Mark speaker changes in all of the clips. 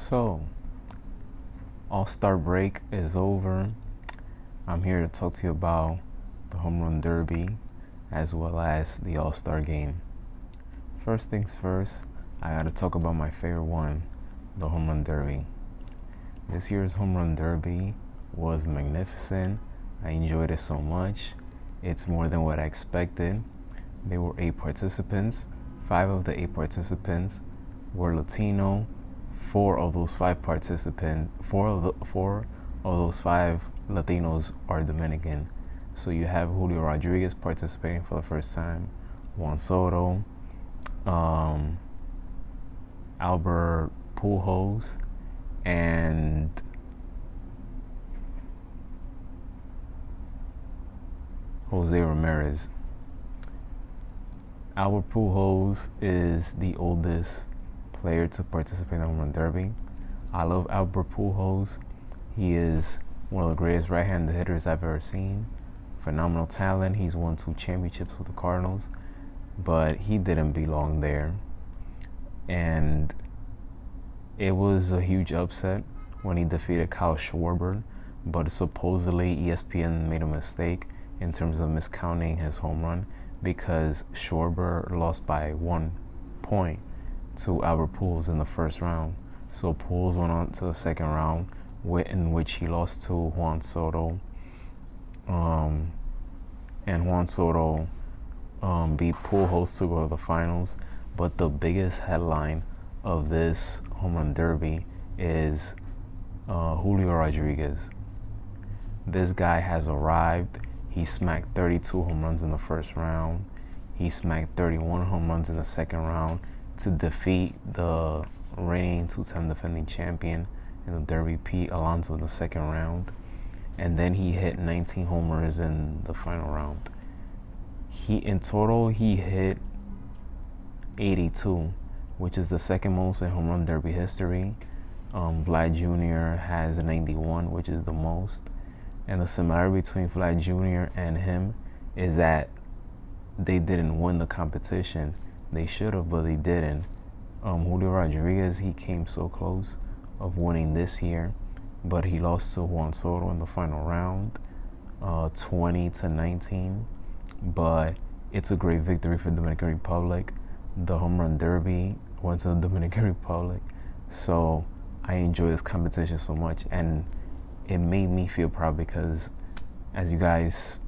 Speaker 1: So, All-Star break is over. I'm here to talk to you about the Home Run Derby as well as the All-Star game. First things first, I gotta talk about my favorite one, the Home Run Derby. This year's Home Run Derby was magnificent. I enjoyed it so much. It's more than what I expected. There were 8 participants. 5 of the 8 participants were Latino. 4 of those 5 Latinos are Dominican. So you have Julio Rodriguez participating for the first time, Juan Soto, Albert Pujols, and Jose Ramirez. Albert Pujols is the oldest player to participate in the Home Run Derby. I love Albert Pujols. He is one of the greatest right-handed hitters I've ever seen. Phenomenal talent. He's won 2 championships with the Cardinals, but he didn't belong there. And it was a huge upset when he defeated Kyle Schwarber, but supposedly ESPN made a mistake in terms of miscounting his home run because Schwarber lost by 1 point to Albert Pujols in the first round. So Pujols went on to the second round, in which he lost to Juan Soto. And Juan Soto beat Pujols to go to the finals. But the biggest headline of this Home Run Derby is Julio Rodriguez. This guy has arrived. He smacked 32 home runs in the first round. He smacked 31 home runs in the second round to defeat the reigning 2-time defending champion in the Derby, Pete Alonso, in the second round. And then he hit 19 homers in the final round. In total, he hit 82, which is the second most in Home Run Derby history. Vlad Jr. has 91, which is the most. And the similarity between Vlad Jr. and him is that they didn't win the competition. They should have, but they didn't. Julio Rodriguez, he came so close of winning this year, but he lost to Juan Soto in the final round, 20-19. But it's a great victory for the Dominican Republic. The Home Run Derby went to the Dominican Republic, so I enjoy this competition so much, and it made me feel proud because, as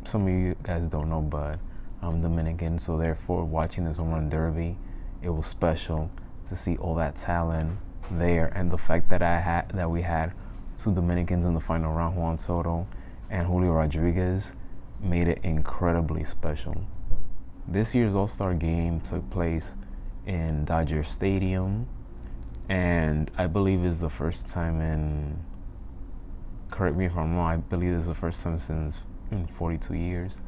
Speaker 1: some of you guys don't know, but I'm Dominican, so therefore watching this Home Run Derby, it was special to see all that talent there, and the fact that we had 2 Dominicans in the final round, Juan Soto and Julio Rodriguez, made it incredibly special. This year's All-Star game took place in Dodger Stadium, and I believe it's the first time correct me if I'm wrong, I believe this is the first time since 42 years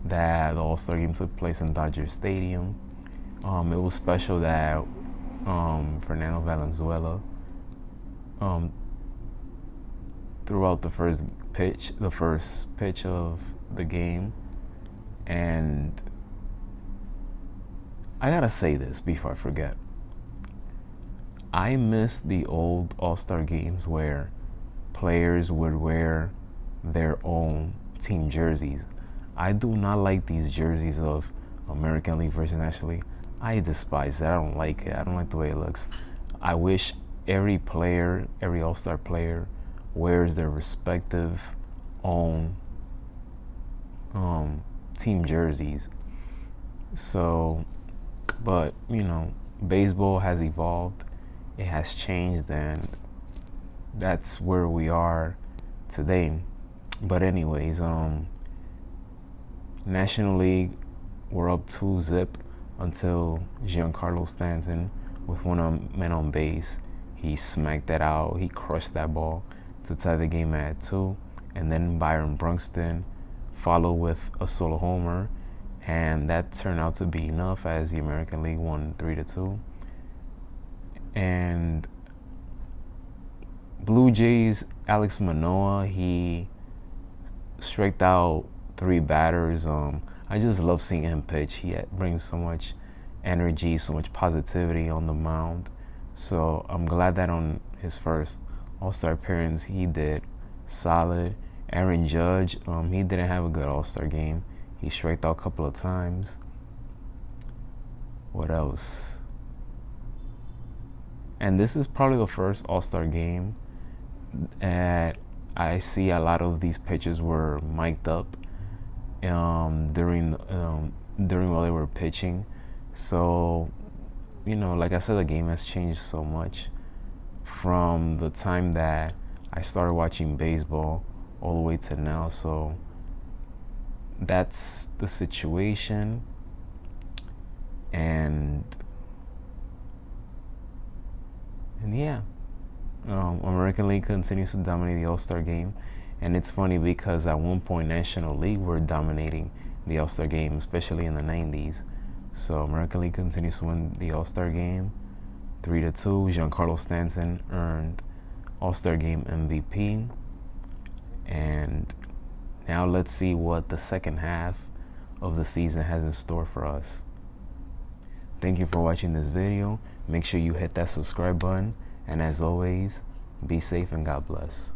Speaker 1: that the All-Star game took place in Dodger Stadium. It was special that Fernando Valenzuela threw out the first pitch of the game. And I gotta say this before I forget. I miss the old All-Star games where players would wear their own team jerseys. I do not like these jerseys of American League versus National League. I despise it. I don't like it. I don't like the way it looks. I wish every All-Star player wears their respective own team jerseys. So, but baseball has evolved. It has changed, and that's where we are today. But anyways, National League, we're up 2-0 until Giancarlo Stanton, with 1 man on base, he smacked that out. He crushed that ball to tie the game at 2. And then Byron Buxton followed with a solo homer, and that turned out to be enough as the American League won 3-2. And Blue Jays, Alex Manoah, he striked out 3 batters. I just love seeing him pitch. He brings so much energy, so much positivity on the mound. So I'm glad that on his first All-Star appearance. He did solid. Aaron Judge, he didn't have a good All-Star game. He striked out a couple of times. What else? And this is probably the first All-Star game that I see a lot of these pitchers were mic'd up during while they were pitching. So, like I said, the game has changed so much from the time that I started watching baseball all the way to now. So that's the situation. And yeah, American League continues to dominate the All-Star game. And it's funny because at one point National League were dominating the All-Star game, especially in the 90s. So American League continues to win the All-Star game 3-2. Giancarlo Stanton earned All-Star game MVP. And now let's see what the second half of the season has in store for us. Thank you for watching this video. Make sure you hit that subscribe button. And as always, be safe and God bless.